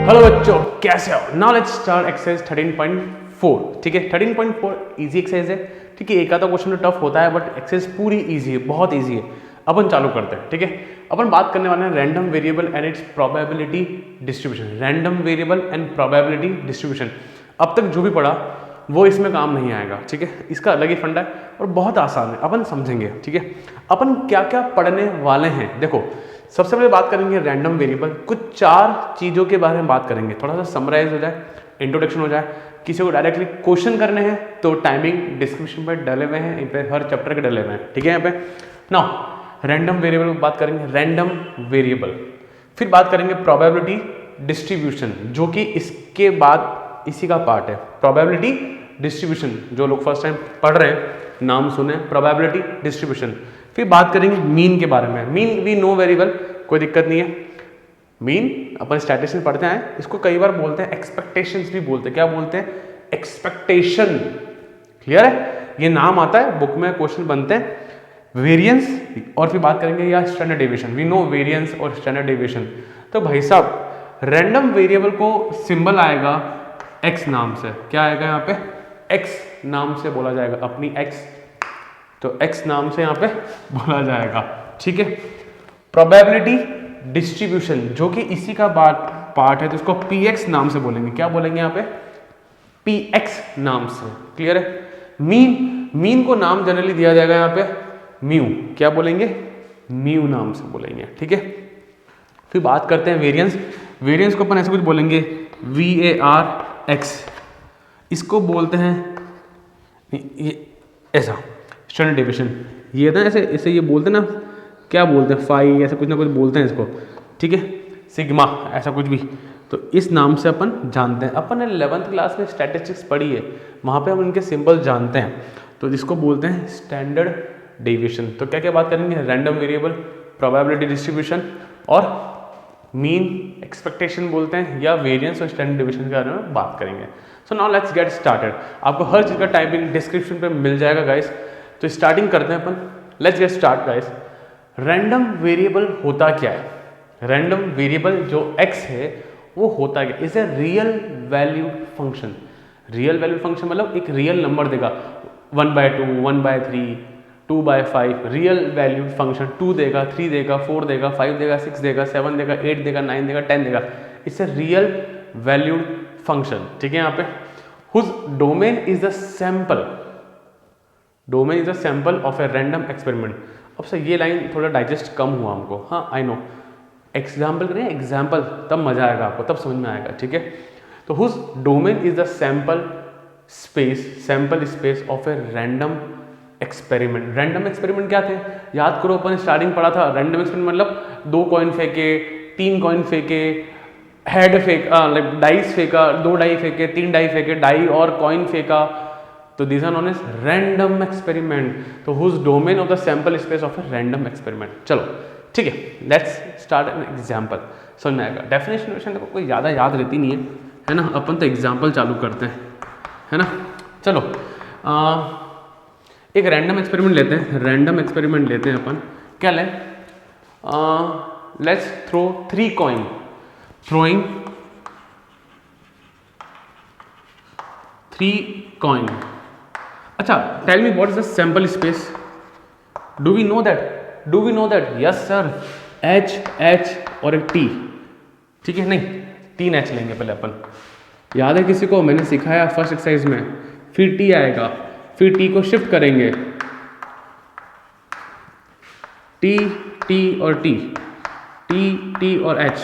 Hello बच्चों, कैसे हो? Now let's start exercise 13.4। ठीक है, 13.4 इजी एक्सरसाइज है। ठीक है, एक आधा क्वेश्चन तो टफ होता है, बट एक्सरसाइज पूरी इजी है, बहुत इजी है। अपन चालू करते हैं। ठीक है, अपन बात करने वाले हैं random variable and it's probability distribution. Random variable and probability distribution अब तक जो भी पढ़ा वो इसमें काम नहीं आएगा। ठीक है, इसका अलग ही फंडा है और बहुत आसान है, अपन समझेंगे। ठीक है, अपन क्या क्या पढ़ने वाले हैं देखो। सबसे पहले बात करेंगे रैंडम वेरिएबल, कुछ 4 चीज़ों के बारे में बात करेंगे। थोड़ा सा समराइज हो जाए, इंट्रोडक्शन हो जाए। किसी को डायरेक्टली क्वेश्चन करने हैं तो टाइमिंग डिस्क्रिप्शन पे डले हुए हैं, इन पे हर चैप्टर के डले हुए हैं। ठीक है, यहाँ पे नाउ रैंडम वेरिएबल की बात करेंगे, रैंडम वेरिएबल। फिर बात करेंगे प्रोबेबिलिटी डिस्ट्रीब्यूशन, जो कि इसके बाद इसी का पार्ट है। प्रोबेबिलिटी डिस्ट्रीब्यूशन जो लोग फर्स्ट टाइम पढ़ रहे हैं, नाम सुने, प्रोबेबिलिटी डिस्ट्रीब्यूशन। फिर बात करेंगे मीन के बारे में। मीन वी नो वेरिएबल, कोई दिक्कत नहीं है। मीन अपन स्टैटिस्टिक्स पढ़ते हैं, इसको कई बार बोलते हैं एक्सपेक्टेशंस भी बोलते हैं। क्या बोलते हैं? एक्सपेक्टेशन। क्लियर है? ये नाम आता है, बुक में क्वेश्चन बनते हैं। वेरिएंस, और फिर बात करेंगे या standard deviation. We know variance और स्टैंडर्ड डेविएशन। तो भाई साहब, रैंडम वेरिएबल को सिंबल आएगा एक्स नाम से। क्या आएगा यहाँ पे? एक्स नाम से बोला जाएगा, अपनी एक्स, तो एक्स नाम से यहाँ पे बोला जाएगा। ठीक है, प्रोबेबिलिटी डिस्ट्रीब्यूशन जो कि इसी का पार्ट है, तो इसको पी एक्स नाम से बोलेंगे। क्या बोलेंगे यहाँ पे? पी एक्स नाम से। क्लियर है? मीन को नाम जनरली दिया जाएगा यहाँ पे म्यू। क्या बोलेंगे? म्यू नाम से बोलेंगे। ठीक है, फिर बात करते हैं वेरिएंस। वेरिएंस को अपन ऐसे कुछ बोलेंगे VAR x, इसको बोलते हैं ये ऐसा स्टैंडर्ड डेविएशन। ये ना ऐसे ऐसे ये बोलते हैं ना, क्या बोलते हैं, फाई, ऐसा कुछ ना कुछ बोलते हैं इसको। ठीक है, सिग्मा, ऐसा कुछ भी, तो इस नाम से अपन जानते हैं। अपन ने 11th क्लास में स्टैटिस्टिक्स पढ़ी है, वहाँ पे हम इनके सिंबल जानते हैं, तो जिसको बोलते हैं स्टैंडर्ड डेविएशन। तो क्या क्या बात करेंगे? रैंडम वेरिएबल, प्रोबेबिलिटी डिस्ट्रीब्यूशन और मीन, एक्सपेक्टेशन बोलते हैं, या वेरिएंस और स्टैंडर्ड डेविएशन के बारे में बात करेंगे। So now let's get started. आपको हर चीज़ का टाइपिंग डिस्क्रिप्शन पे मिल जाएगा गाइस। तो स्टार्टिंग करते हैं अपन। Let's get start guys. Random variable होता क्या है? रैंडम वेरिएबल जो x है वो होता क्या? Is a real valued function. Real valued function मतलब एक रियल नंबर देगा, 1/2, 1/3, 2/5। रियल वैल्यूड फंक्शन 2 देगा, 3 देगा, 4 देगा, 5 देगा, 6 देगा, 7 देगा, 8 देगा, 9 देगा, 10 देगा। It's a real valued function. ठीक है, यहाँ पे whose domain is the sample. Domain is a sample of a random experiment. अब सर ये लाइन थोड़ा डाइजेस्ट कम हुआ हमको। हाँ, आई नो, एग्जाम्पल करें, एग्जाम्पल, तब मजा आएगा आपको, तब समझ में आएगा। ठीक है, तो whose domain is the sample space of a random experiment. Random experiment क्या थे? याद करो, अपन स्टार्टिंग पढ़ा था। रैंडम एक्सपेरिमेंट मतलब 2 कॉइन फेंके, 3 कॉइन फेंके, हेड फेंका, लाइक डाइस फेंका, 2 डाई फेंके, 3 डाई फेंके, डाई और कॉइन फेंका, तो these are known as random experiment। तो whose domain of the sample space of a random experiment। चलो ठीक है, लेट्स स्टार्ट एन एग्जाम्पल। समझ में आएगा। डेफिनेशन तो कोई ज़्यादा याद रहती नहीं है ना, अपन तो एग्जाम्पल चालू करते हैं, है ना। चलो एक रैंडम एक्सपेरिमेंट लेते हैं। रैंडम एक्सपेरिमेंट लेते हैं अपन। क्या लें? Let's throw 3 coin. Throwing 3 coin. अच्छा, tell me what is the sample space? Do we know that? Yes sir, H और एक T। ठीक है, नहीं 3 H लेंगे पहले अपन। याद है किसी को? मैंने सिखाया फर्स्ट एक्सरसाइज में। फिर T आएगा, फिर T को शिफ्ट करेंगे, T और T, T और H,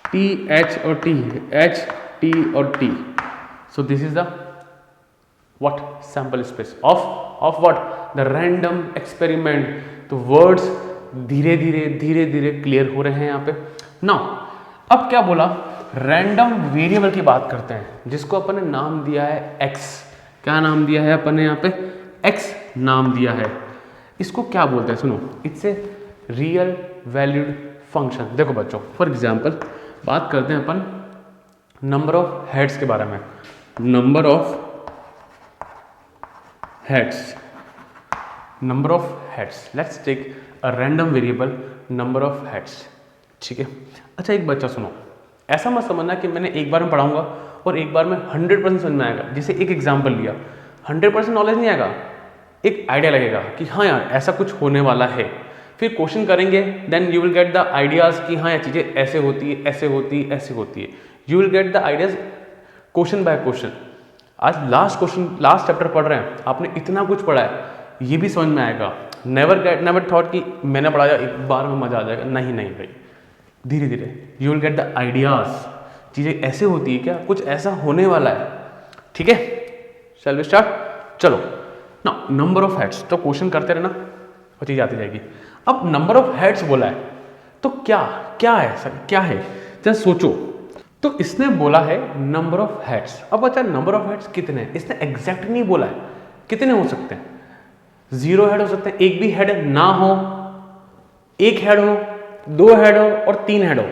T H और T, H T और T। So this is the what sample space of what? the random experiment। तो वर्ड्स धीरे धीरे क्लियर हो रहे हैं यहाँ पे। नाउ अब क्या बोला? रैंडम वेरिएबल की बात करते हैं, जिसको अपन ने नाम दिया है x। क्या नाम दिया है अपन ने यहाँ पे? x नाम दिया है। इसको क्या बोलते हैं? सुनो, it's a real valued function. देखो बच्चों, फॉर एग्जाम्पल बात करते हैं अपन नंबर ऑफ हेड्स के बारे में। Number of heads, number of heads। let's take a random variable number of heads। ठीक है, अच्छा एक बच्चा सुनो, ऐसा मत समझना कि मैंने एक बार में पढ़ाऊंगा और एक बार में 100% समझ में आएगा। जैसे एक एग्जाम्पल लिया, 100% नॉलेज नहीं आएगा, एक आइडिया लगेगा कि हाँ यार ऐसा कुछ होने वाला है, फिर क्वेश्चन करेंगे, then you will get the ideas कि हाँ ये चीज़ें ऐसे होती है, ऐसे होती है, ऐसे होती है। You will get the ideas question by question. आज लास्ट चैप्टर पढ़ रहे हैं, आपने इतना कुछ पढ़ा है, ये भी समझ में आएगा। नेवर थॉट कि मैंने पढ़ाया एक बार में मजा आ जाएगा, नहीं नहीं भाई, धीरे धीरे you will get the ideas, चीज़ें ऐसे होती है क्या, कुछ ऐसा होने वाला है। ठीक है, शैल वी स्टार्ट? चलो ना, नंबर ऑफ हेड्स, तो क्वेश्चन करते रहना और चीज़ आती जाएगी। अब नंबर ऑफ हेड्स बोला है तो क्या है सर, क्या है, जरा सोचो। तो इसने बोला है नंबर ऑफ हेड्स। अब अच्छा नंबर ऑफ हेड्स कितने हैं, इसने एग्जैक्ट नहीं बोला है, कितने हो सकते हैं? 0 हेड हो सकते हैं, एक भी हेड ना हो, 1 हेड हो, 2 हेड हो और 3 हेड हो,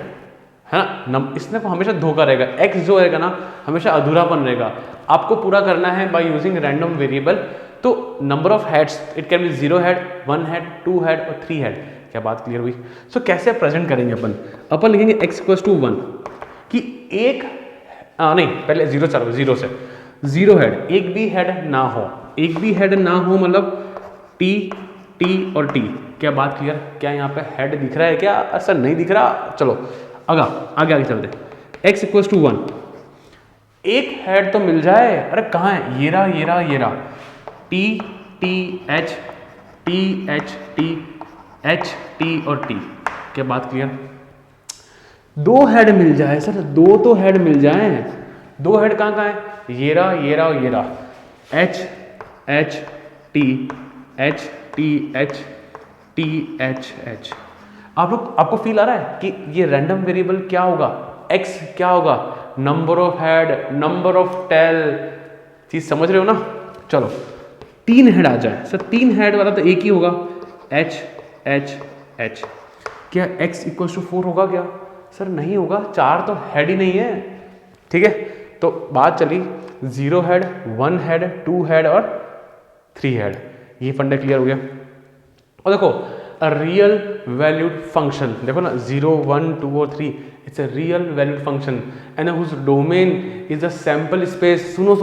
है ना। इसने को हमेशा धोखा रहेगा, एक्स जो रहेगा ना हमेशा अधूरापन रहेगा। आपको पूरा करना है बाय यूजिंग रैंडम वेरिएबल। तो number of heads it can be 0 head, 1 head, 2 head और 3 हेड। क्या बात क्लियर हुई? सो कैसे प्रेजेंट करेंगे अपन लिखेंगे x = 1 कि एक नहीं, पहले 0 चलो, 0 से 0 हेड, एक भी हेड ना हो, एक भी हेड ना हो मतलब टी और टी। क्या बात क्लियर? क्या यहाँ पे हेड दिख रहा है क्या? ऐसा नहीं दिख रहा, चलो आगे चलते। x = 1, एक हेड तो मिल जाए। अरे कहाँ है? ये रहा टी एच टी और टी। क्या बात क्लियर? 2 हेड मिल जाए सर, 2 तो हेड मिल जाए। 2 हेड कहाँ है? ये रहा एच टी एच। आपको फील आ रहा है कि ये रैंडम वेरिएबल क्या होगा? x क्या होगा? Number of head, number of tail. चीज समझ रहे हो ना? चलो 3 हेड आ जाए सर, 3 हेड वाला तो एक ही होगा, एच। क्या x = 4 होगा क्या? सर नहीं होगा, 4 तो हेड ही नहीं है। ठीक है, तो बात चली 0 हेड, 1 हेड, 2 हेड और 3 हेड। ये फंडा क्लियर हो गया। और देखो अ रियल वैल्यूड फंक्शन, देखो ना 0, 1, 2 और 3, it's a real valued function and whose domain is the sample space. सुनो,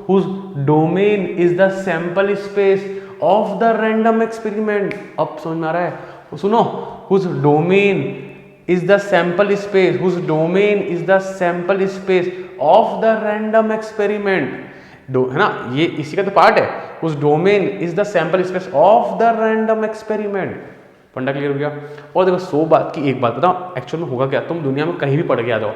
whose domain is the sample space of the random experiment. अब समझ में आ रहा है? सुनो, whose domain is the sample space, whose domain is the sample space of the random experiment, है ना, ये इसी का तो पार्ट है। whose domain is the sample space of the random experiment। फंडा क्लियर हो गया। और देखो 100 बात की एक बात बताओ, एक्चुअल में होगा क्या, तुम दुनिया में कहीं भी पढ़ के आ जाओ,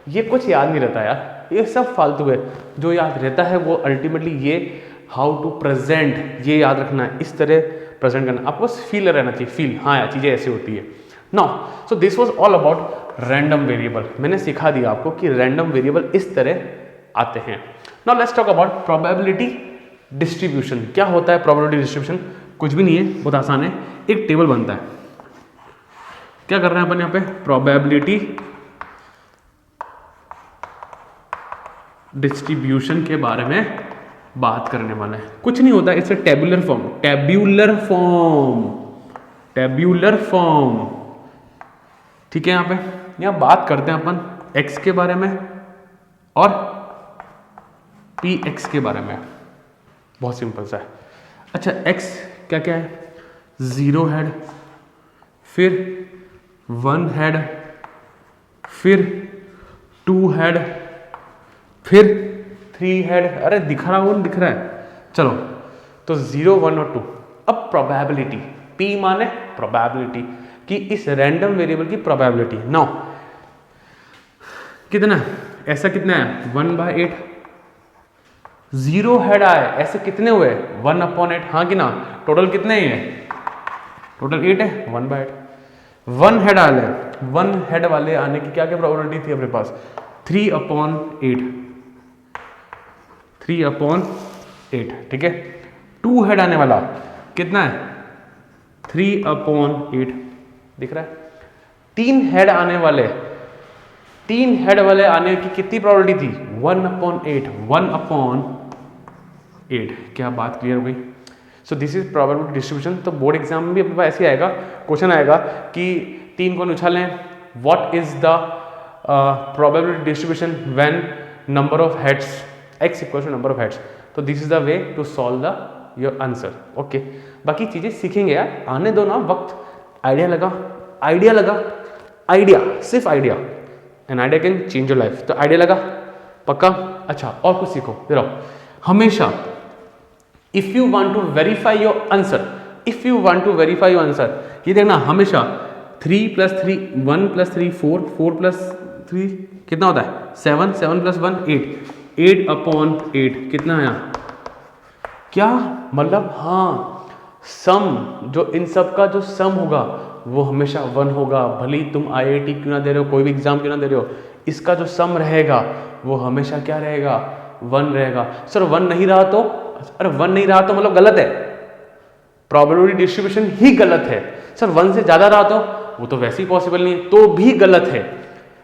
ये कुछ याद नहीं रहता यार, ये सब फालतू है। जो याद रहता है वो अल्टीमेटली ये हाउ टू प्रेजेंट, ये याद रखना है, इस तरह प्रेजेंट करना, आपको बस फील रहना चाहिए, फील, हाँ यार चीज़ें ऐसी होती है। Now, so this was all about random variable। मैंने सिखा दिया आपको कि random variable इस तरह आते हैं। Now let's talk about probability distribution। क्या होता है probability distribution? कुछ भी नहीं है, बहुत आसान है, एक टेबल बनता है। क्या कर रहे हैं अपन यहाँ पे? probability distribution के बारे में बात करने वाला है। कुछ नहीं होता, इट्स अ टेब्यूलर फॉर्म। ठीक है, यहाँ बात करते हैं अपन x के बारे में और px के बारे में। बहुत सिंपल सा है। अच्छा x क्या है? 0 हेड, फिर 1 हेड, फिर 2 हेड, फिर 3 हेड। अरे दिख रहा है। चलो तो 0, 1 और 2। अब प्रोबेबिलिटी, p माने प्रोबेबिलिटी कि इस रैंडम वेरिएबल की प्रोबेबिलिटी। नाउ कितना, ऐसा कितना है? 1/8। 0 हेड आए, ऐसे कितने हुए? 1/8। हाँ कि ना? टोटल कितने हैं? टोटल 8 है, 1/8। 1 हेड आ रहे, 1 हेड वाले आने की क्या प्रोबेबिलिटी थी अपने पास? 3/8। 3/8। ठीक है, 2 हेड आने वाला कितना है? 3/8। दिख रहा है? 3 हेड आने वाले, 3 हेड वाले आने की कितनी प्रोबेबिलिटी थी? 1/8। 1/8। क्या बात क्लियर हो गई? So this is probability distribution. तो बोर्ड एग्जाम में भी अपने पास ऐसे आएगा, क्वेश्चन आएगा कि 3 को उछालें, what is the probability distribution when number of heads x equal to number of heads. तो this is the way to solve the your answer. Okay, बाकी चीज़ें सीखेंगे यार, आने दो ना वक्त। आइडिया लगा, आइडिया सिर्फ idea, an idea can change your life. तो आइडिया लगा पक्का। अच्छा, और कुछ सीखो। देखो, हमेशा if you want to verify your answer, ये देखना हमेशा 3 + 3 1 + 3 4 4 + 3 कितना होता है 7 7 + 1 8 8/8 कितना आया क्या मतलब। हाँ, सम जो इन सब का जो सम होगा वो हमेशा 1 होगा। भले ही तुम IIT क्यों ना दे रहे हो, कोई भी एग्जाम क्यों ना दे रहे हो, इसका जो सम रहेगा वो हमेशा क्या रहेगा 1 रहेगा। सर 1 नहीं रहा तो, अरे 1 नहीं रहा तो मतलब गलत है, प्रोबेबिलिटी डिस्ट्रीब्यूशन ही गलत है। सर 1 से ज्यादा रहा तो वो तो वैसे ही पॉसिबल नहीं है, तो भी गलत है।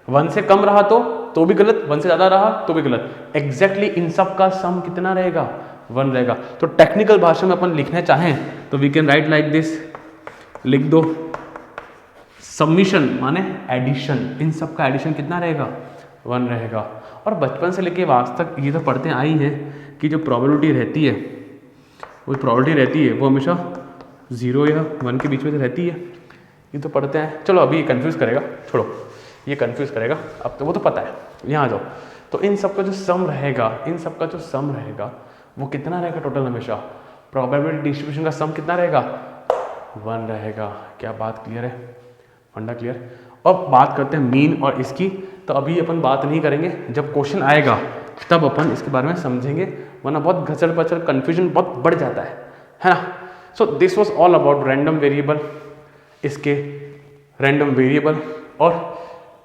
1 से कम रहा तो भी गलत, 1 से ज्यादा रहा तो भी गलत। एग्जैक्टली इन सब का सम कितना रहेगा 1 रहेगा। तो टेक्निकल भाषा में अपन लिखना चाहें तो we can write like this, लिख दो सब्मिशन माने एडिशन, इन सब का एडिशन कितना रहेगा 1 रहेगा। और बचपन से लेके आज तक ये तो पढ़ते आई हैं कि जो प्रोबेबिलिटी रहती है वो हमेशा 0 या 1 के बीच में तो रहती है, ये तो पढ़ते हैं। चलो अभी ये कन्फ्यूज़ करेगा, छोड़ो ये कन्फ्यूज़ करेगा, अब तो वो तो पता है। यहाँ आ जाओ, तो इन सब का जो सम रहेगा वो कितना रहेगा टोटल, हमेशा प्रोबेबिलिटी डिस्ट्रीब्यूशन का सम कितना रहेगा 1 रहेगा। क्या बात क्लियर है, फंडा क्लियर। अब बात करते हैं मीन और इसकी, तो अभी अपन बात नहीं करेंगे, जब क्वेश्चन आएगा तब अपन इसके बारे में समझेंगे, वरना बहुत घचड़ पचड़ कन्फ्यूजन बहुत बढ़ जाता है ना। So this was all about random variable, इसके रैंडम वेरिएबल और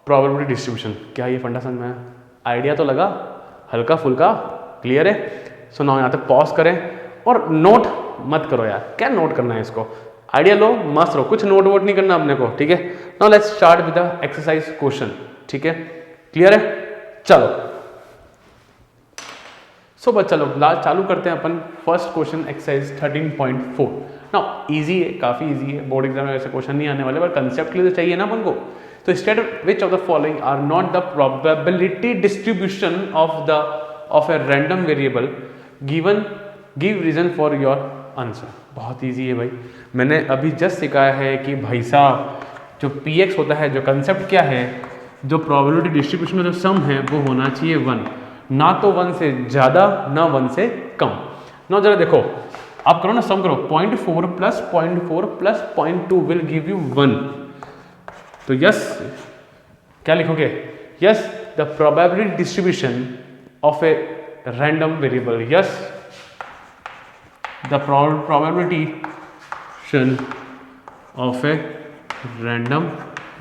प्रोबेबिलिटी डिस्ट्रीब्यूशन। क्या ये फंडा समझ में आया, आइडिया तो लगा, हल्का फुल्का क्लियर है। सो नाउ यहाँ तक पॉज करें और नोट मत करो यार, क्या नोट करना है इसको, आइडिया लो मस्त रहो, कुछ नोट वोट नहीं करना अपने को, ठीक है। Now let's start with the exercise question, ठीक है, क्लियर है। चलो सो बस चलो चालू करते हैं अपन first question exercise 13.4। Now easy है, काफ़ी इजी है, बोर्ड एग्जाम में ऐसे क्वेश्चन नहीं आने वाले, पर कंसेप्ट के लिए तो चाहिए ना अपन को। तो state which of the following are not the probability distribution of a random variable given, give reason for your answer. बहुत इजी है भाई, मैंने अभी जस्ट सिखाया है कि भाई साहब जो px होता है, जो कंसेप्ट क्या है, जो प्रोबेबिलिटी डिस्ट्रीब्यूशन में जो सम है वो होना चाहिए 1, ना तो 1 से ज़्यादा ना 1 से कम। ना जरा देखो, आप करो ना, सम करो, 0.4 + 0.4 + 0.2 विल गिव यू 1। तो यस क्या लिखोगे, yes the probability distribution of a random variable, yes the probability of a random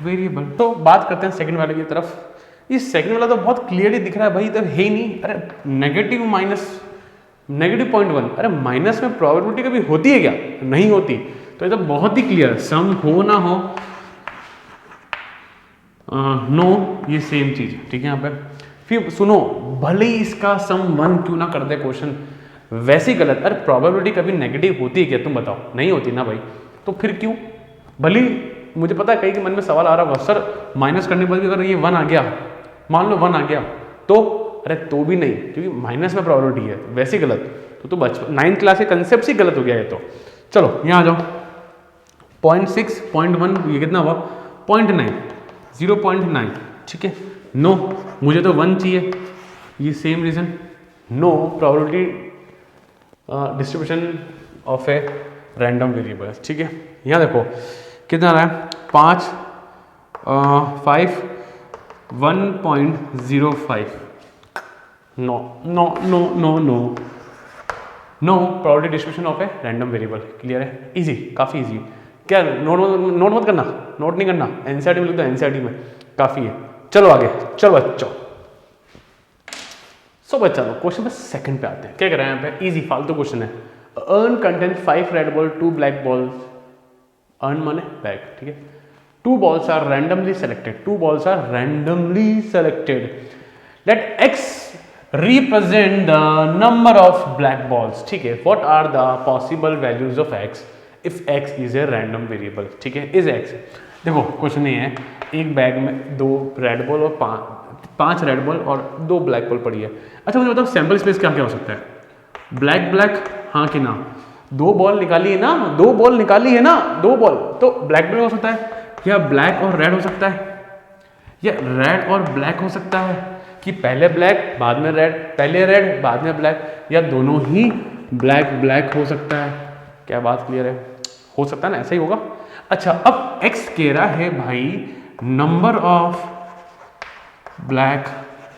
variable. तो बात करते हैं सेकंड वाले की तरफ। ये सेकंड वाला तो बहुत क्लियरली दिख रहा है भाई, तो है ही नहीं। अरे -0.1, अरे माइनस में प्रोबेबिलिटी कभी होती है क्या, नहीं होती। तो ये तो बहुत ही क्लियर, सम हो ना हो नो, ये सेम चीज, ठीक है। यहाँ पे फिर सुनो, भले ही इसका सम 1 क्यों ना कर दे क्वेश्चन, वैसे ही गलत। अरे प्रोबेबिलिटी कभी नेगेटिव होती है क्या, तुम बताओ, नहीं होती ना भाई, तो फिर क्यों। भले मुझे पता है कई के मन में सवाल आ रहा होगा, सर माइनस करने पर भी अगर ये 1 आ गया, मान लो 1 आ गया तो, अरे तो भी नहीं, क्योंकि माइनस में प्रोबेबिलिटी है, वैसे गलत। तो बचपन 9th क्लास के कंसेप्ट ही गलत हो गया है। तो चलो यहाँ आ जाओ, 0.6 0.1 ये कितना हुआ 0.9 0.9, ठीक है। नो, मुझे तो 1 चाहिए, ये same reason, no probability distribution of a random variable, ठीक है। यहाँ देखो कितना रहा है 5 5 1.05, no no no no no no probability distribution of a random variable. Clear है, इजी, काफ़ी इजी। क्या नोट मत करना, नोट नहीं करना, एनसीईआरटी में लिख दो, एनसीईआरटी में काफ़ी है। चलो आगे, चलो बच्चों। सो बच्चा लोग क्वेश्चन पे सेकंड पे आते हैं। क्या कर रहे हैं यहाँ पे, इजी फालतू क्वेश्चन है। Earn content 5 red ball 2 black balls, earn माने बैग, ठीक है। 2 balls are randomly selected, 2 balls are randomly selected, let x represent the number of black balls, ठीक है। what are the possible values of x if x is a random variable, ठीक है, is x। देखो question ये है, एक bag में 2 red ball और 5 रेड बॉल और 2 ब्लैक बॉल पड़ी है। अच्छा मुझे बताओ सैम्पल स्पेस क्या क्या हो सकता है? ब्लैक ब्लैक, हाँ कि ना? 2 बॉल निकाली है ना, 2 बॉल निकाली है ना, 2 बॉल, तो ब्लैक ब्लैक हो सकता है, या ब्लैक और रेड हो सकता है, या रेड और ब्लैक हो सकता है, कि पहले ब्लैक बाद में रेड, पहले रेड बाद में ब्लैक, या दोनों ही ब्लैक ब्लैक हो सकता है। क्या बात क्लियर है? हो सकता है ना, ऐसा ही होगा। अच्छा अब x कह रहा है भाई नंबर ऑफ ब्लैक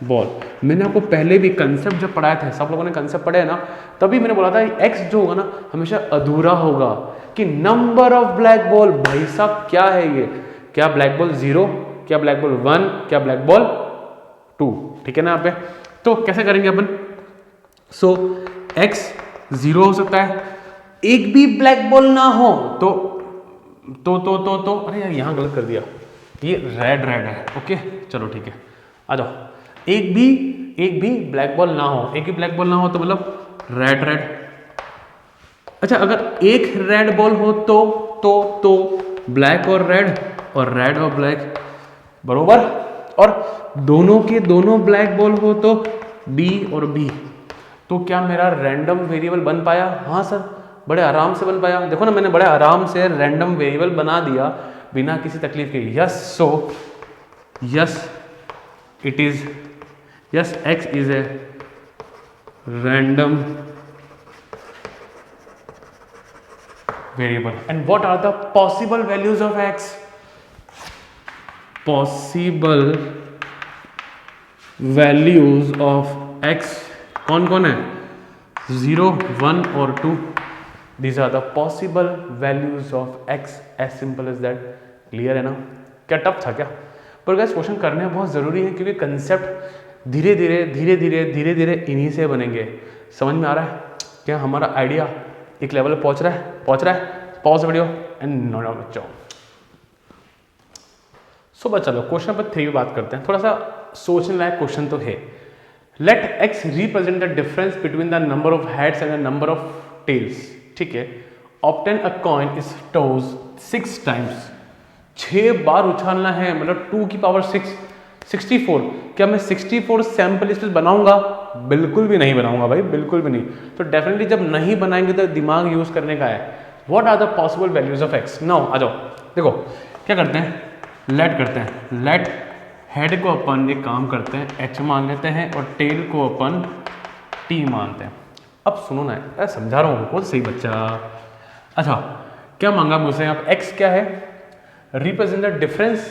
बॉल। मैंने आपको पहले भी कंसेप्ट जब पढ़ाया था, सब लोगों ने कंसेप्ट पढ़े है ना, तभी मैंने बोला था x जो होगा ना हमेशा अधूरा होगा, कि नंबर ऑफ ब्लैक बॉल। भाई साहब क्या है ये? क्या ब्लैक बॉल 0, क्या ब्लैक बॉल 1, क्या ब्लैक बॉल 2? ठीक है ना यहाँ पे? तो कैसे करेंगे अपन? सो x 0 हो सकता है, एक भी ब्लैक बॉल ना हो तो अरे यार यहाँ गलत कर दिया, ये रेड रेड है। ओके चलो ठीक है, आ जाओ। एक भी ब्लैक बॉल ना हो, एक भी ब्लैक बॉल ना हो तो मतलब रेड रेड। अच्छा अगर एक रेड बॉल हो तो ब्लैक और रेड और ब्लैक बरोबर, और दोनों के दोनों ब्लैक बॉल हो तो बी और बी। तो क्या मेरा रैंडम वेरिएबल बन पाया? हाँ सर, बड़े आराम से बन पाया। देखो ना मैंने बड़े आराम से रैंडम वेरिएबल बना दिया बिना किसी तकलीफ के। Yes, so yes it is, yes x is a random variable. And what are the possible values of x? Possible values of x कौन कौन है? 0, 1 और 2। These are the possible values of x, as simple as that। Clear है ना? क्या tough था क्या? पर गाइस क्वेश्चन करने बहुत ज़रूरी है, क्योंकि कंसेप्ट धीरे धीरे इन्हीं से बनेंगे। समझ में आ रहा है क्या? हमारा आइडिया एक लेवल पर पहुंच रहा है। Pause video and note down बच्चों। सुबह चलो क्वेश्चन नंबर 3 बात करते हैं। थोड़ा सा सोचने लायक क्वेश्चन तो है। Let x represent the difference between the number of heads and the number of tails. ठीक है, obtain a coin is toss 6 times. 6 बार उछालना है, मतलब 2 की पावर 6 64। क्या मैं 64 सैंपल स्पेस बनाऊंगा? बिल्कुल भी नहीं बनाऊंगा भाई, बिल्कुल भी नहीं। तो डेफिनेटली जब नहीं बनाएंगे तो दिमाग यूज करने का है। What are the possible values of x? Now आ जाओ, देखो क्या करते हैं, लेट करते हैं। लेट हेड को अपन एक काम करते हैं h मान लेते हैं, और टेल को अपन t मानते हैं। अब सुनो ना, अरे समझा रहा हूँ कौन सही बच्चा। अच्छा क्या मांगा मुझसे आप? x क्या है? Represent the difference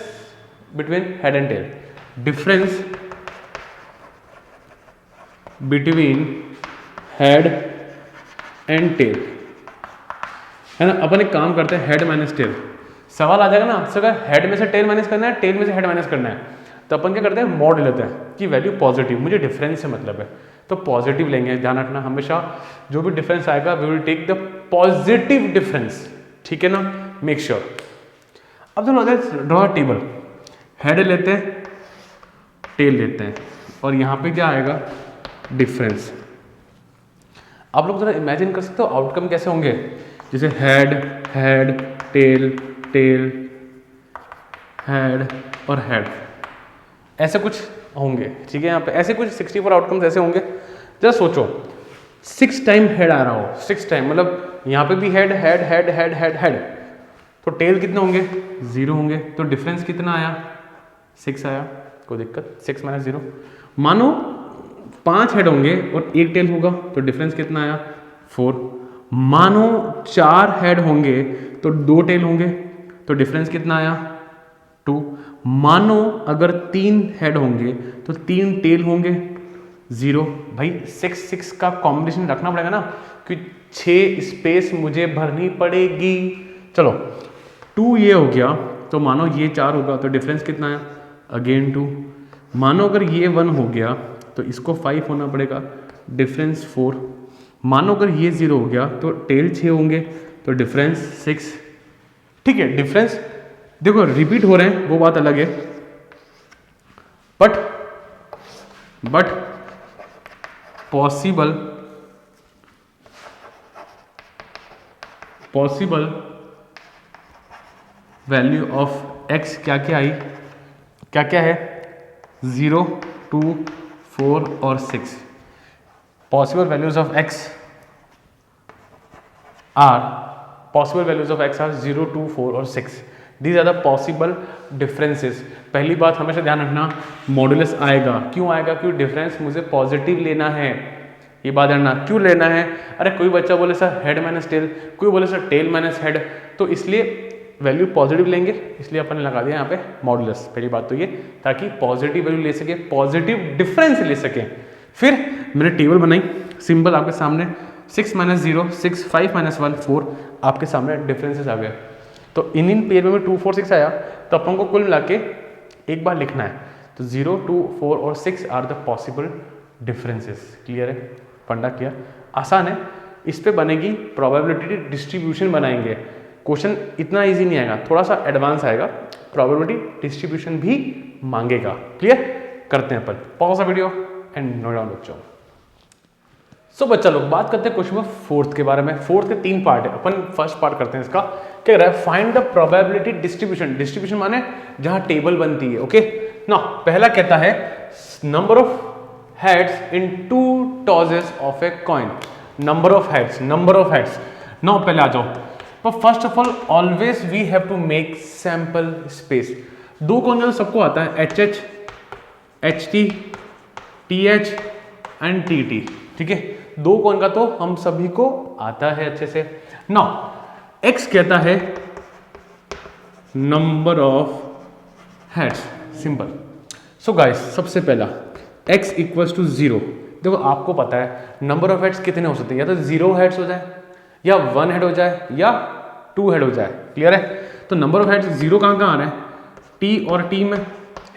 between head and tail. Difference between head and tail है ना। अपन एक काम करते हैं, हेड माइनस टेल। सवाल आ जाएगा ना आपसे, अगर हेड में से टेल माइनस करना है, टेल में से हेड माइनस करना है, तो अपन क्या करते हैं, मॉड लेते हैं कि वैल्यू पॉजिटिव, मुझे डिफरेंस से मतलब है तो पॉजिटिव लेंगे। ध्यान रखना हमेशा जो भी डिफरेंस आएगा we will take the positive difference. ठीक है ना, मेक श्योर। अब चलो ड्रॉ टेबल। हेड लेते हैं, टेल लेते हैं, और यहाँ पे क्या आएगा, डिफरेंस। आप लोग जरा इमेजिन कर सकते हो आउटकम कैसे होंगे, जैसे head head tail tail head और हेड, ऐसे कुछ होंगे। ठीक है, यहाँ पे ऐसे कुछ 64 आउटकम्स ऐसे होंगे। जरा सोचो 6 टाइम हेड आ रहा हो, 6 टाइम, मतलब यहाँ पे भी head head head head head head, तो टेल कितने होंगे? 0 होंगे। तो डिफरेंस कितना आया? 6 आया। कोई दिक्कत? 6 माइनस 0। मानो 5 हेड होंगे और 1 टेल होगा, तो डिफरेंस कितना आया? 4। मानो 4 हेड होंगे तो 2 टेल होंगे, तो डिफरेंस कितना आया? 2। मानो अगर 3 हेड होंगे तो 3 टेल होंगे, 0। भाई 6 का कॉम्बिनेशन रखना पड़ेगा ना, क्योंकि 6 स्पेस मुझे भरनी पड़ेगी। चलो 2 ये हो गया, तो मानो ये 4 होगा, तो डिफरेंस कितना आया? अगेन 2। मानो अगर ये 1 हो गया तो इसको 5 होना पड़ेगा, डिफरेंस 4। मानो अगर ये 0 हो गया तो टेल 6 होंगे, तो डिफरेंस 6। ठीक है, डिफरेंस देखो रिपीट हो रहे हैं वो बात अलग है, but possible value of x क्या क्या आई? क्या क्या है, 0, 2, 4 और 6। Possible values of x are 0, 2, 4 और 6। These are the possible differences. पहली बात हमेशा ध्यान रखना, मॉडुलस आएगा। क्यों आएगा? क्योंकि डिफरेंस मुझे पॉजिटिव लेना है। ये बात जानना, क्यों लेना है? अरे कोई बच्चा बोले सर हेड माइनस टेल, कोई बोले सर टेल माइनस हेड, तो इसलिए वैल्यू पॉजिटिव लेंगे, इसलिए अपन ने लगा दिया यहाँ पे मॉडुलस। पहली बात तो ये, ताकि पॉजिटिव वैल्यू ले सके, पॉजिटिव डिफरेंस ले सके। फिर मैंने टेबल बनाई सिंपल आपके सामने, 6 - 0 6, 5 - 1 4, आपके सामने डिफरेंसेस आ गए। तो इन पेयर में 2, 4, 6 आया, तो अपन को कुल मिला के एक बार लिखना है। तो 0, 2, 4 और 6 are the possible differences. Clear है? फंडा क्लियर? आसान है। इस पे बनेगी प्रोबेबिलिटी डिस्ट्रीब्यूशन बनाएंगे। क्वेश्चन इतना इजी नहीं आएगा, थोड़ा सा एडवांस आएगा, प्रोबेबिलिटी डिस्ट्रीब्यूशन भी मांगेगा। क्लियर? करते हैं अपन, pause the video and note down बच्चों। सो बच्चा लोग बात करते हैं क्वेश्चन नंबर 4 के बारे में। 4 के 3 पार्ट है, अपन फर्स्ट पार्ट करते हैं इसका। क्या कह रहा है? Find the probability distribution. Distribution माने जहां टेबल बनती है। ओके ना, पहला कहता है number of heads in 2 tosses of a coin. Number of heads ना, पहले आ जाओ। तो first of all always we have to make sample space. 2 coin का सबको आता है, HH, HT, TH and TT। ठीक है, 2 कॉइन का तो हम सभी को आता है अच्छे से। नाउ x कहता है number of heads, simple. So guys सबसे पहला x इक्वल्स टू 0। देखो आपको पता है नंबर ऑफ हेड्स कितने हो सकते हैं, या तो 0 हेड्स हो जाए, या 1 हेड हो जाए, या 2 हेड हो जाए। क्लियर है? तो नंबर ऑफ हेड्स 0 कहाँ कहाँ आ रहा है? t और t में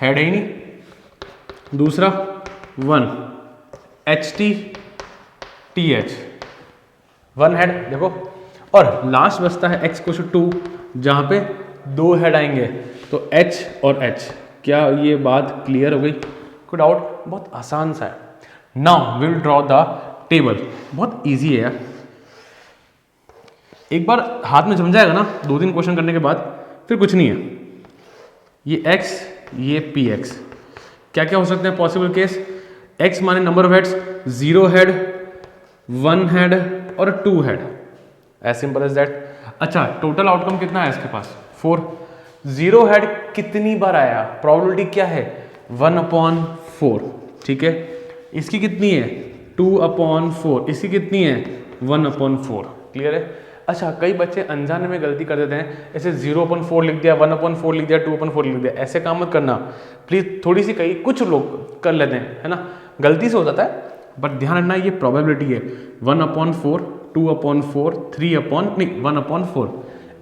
हेड है ही नहीं। दूसरा 1 HT TH 1 हेड देखो, और लास्ट बचता है x को 2, जहां पे 2 हेड आएंगे, तो h और h। क्या ये बात क्लियर हो गई? कोई डाउट? बहुत आसान सा है। Now will draw the table. बहुत इजी है यार, एक बार हाथ में जम जाएगा ना 2-3 क्वेश्चन करने के बाद, फिर कुछ नहीं है। ये x, ये px, क्या क्या हो सकते हैं पॉसिबल केस? x माने number of heads 0 head, 1 head और 2 head, as simple as that. अच्छा, टोटल आउटकम कितना है इसके पास? 4। 0 हेड कितनी बार आया? प्रोबेबिलिटी क्या है? 1/4। ठीक है, इसकी कितनी है? 2/4। इसकी कितनी है? 1/4। क्लियर है? अच्छा, कई बच्चे अनजाने में गलती कर देते हैं, ऐसे 0/4 लिख दिया, 1/4 लिख दिया, 2/4 लिख दिया। ऐसे काम मत करना प्लीज। थोड़ी सी कई कुछ लोग कर लेते हैं, है ना, गलती से हो जाता है, बट ध्यान रखना ये प्रोबेबिलिटी है। 1/4, 2/4, 1/4।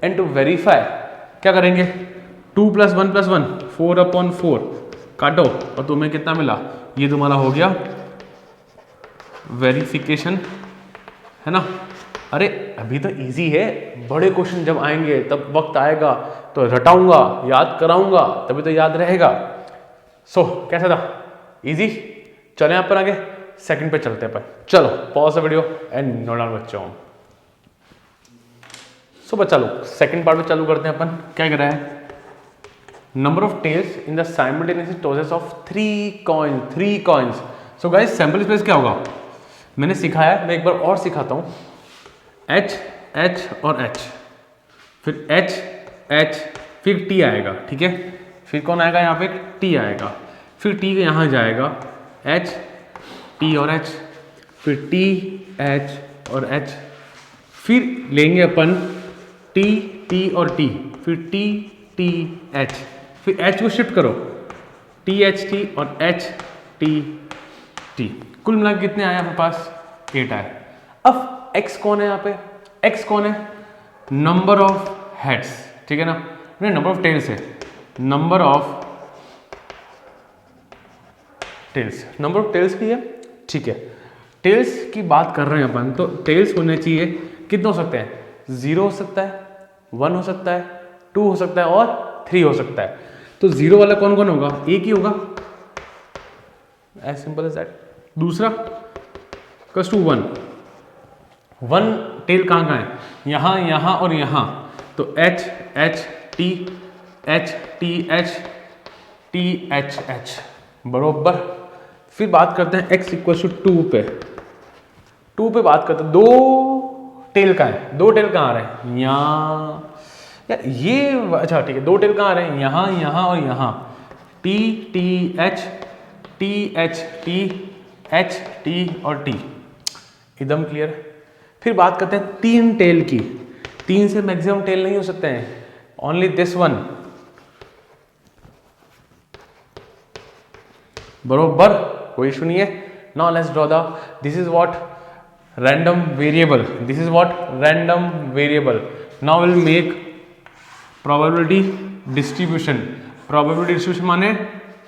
एंड टू वेरीफाई क्या करेंगे? 2 + 1 + 1 4/4 काटो, और तुम्हें कितना मिला? ये तुम्हारा हो गया वेरिफिकेशन, है ना। अरे अभी तो इजी है, बड़े क्वेश्चन जब आएंगे तब वक्त आएगा तो रटाऊंगा, याद कराऊंगा, तभी तो याद रहेगा। सो कैसा था? इजी। चले यहाँ पर आगे सेकंड पे चलते हैं अपन। चलो pause the video and note down बच्चों। सो बच्चा लोग सेकंड पार्ट में चालू करते हैं अपन। क्या कर रहा है? Number of tails in the simultaneous tosses of 3 coins. So guys sample space क्या होगा? मैंने सिखाया, मैं एक बार और सिखाता हूँ। H H और H, फिर H H, फिर T आएगा। ठीक है, फिर कौन आएगा? यहाँ पे T आएगा, फिर T यहाँ जाएगा, H T और H, फिर T H और H, फिर लेंगे अपन T T और T, फिर T T H, फिर H को शिफ्ट करो, T H T और H T T। कुल मिला के कितने आए आपके पास? 8 आए। अब x कौन है यहाँ पे? x कौन है? Number of heads. ठीक है ना, नहीं नंबर ऑफ टेल्स है, number of tails, number of tails भी है। ठीक है, टेल्स की बात कर रहे हैं अपन, तो टेल्स होने चाहिए कितने हो सकते हैं? 0 हो सकता है, 1 हो सकता है, 2 हो सकता है और 3 हो सकता है। तो 0 वाला कौन कौन होगा? एक ही होगा, एज सिंपल एज दैट। दूसरा + 1 टेल कहाँ कहाँ है? यहाँ, यहाँ और यहाँ, तो H H T H T H THH बरोबर। फिर बात करते हैं x इक्वल टू 2 पे, 2 पे बात करते हैं। दो टेल कहाँ है, दो टेल कहाँ आ रहे हैं, यहाँ यार ये, अच्छा ठीक है, दो टेल कहाँ आ रहे हैं, यहाँ यहाँ और यहाँ, TH TH TH और T, एकदम क्लियर। फिर बात करते हैं 3 टेल की, 3 से मैक्सिमम टेल नहीं हो सकते हैं, ओनली दिस वन बरोबर, कोई इशू नहीं है। Now let's draw the, this is what random variable, this is what random variable. Now will make probability distribution, probability distribution माने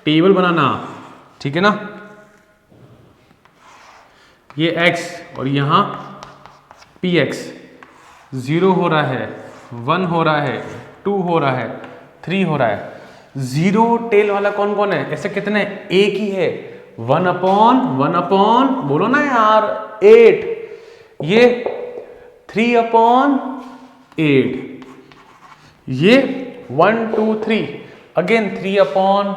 टेबल बनाना, ठीक है ना। ये x और यहाँ px 0 हो रहा है, 1 हो रहा है, 2 हो रहा है, 3 हो रहा है। 0 टेल वाला कौन कौन है, ऐसे कितने, एक ही है, 1 अपॉन बोलो ना यार 8, ये 3 अपॉन 8, ये 1 2 3 अगेन 3 अपॉन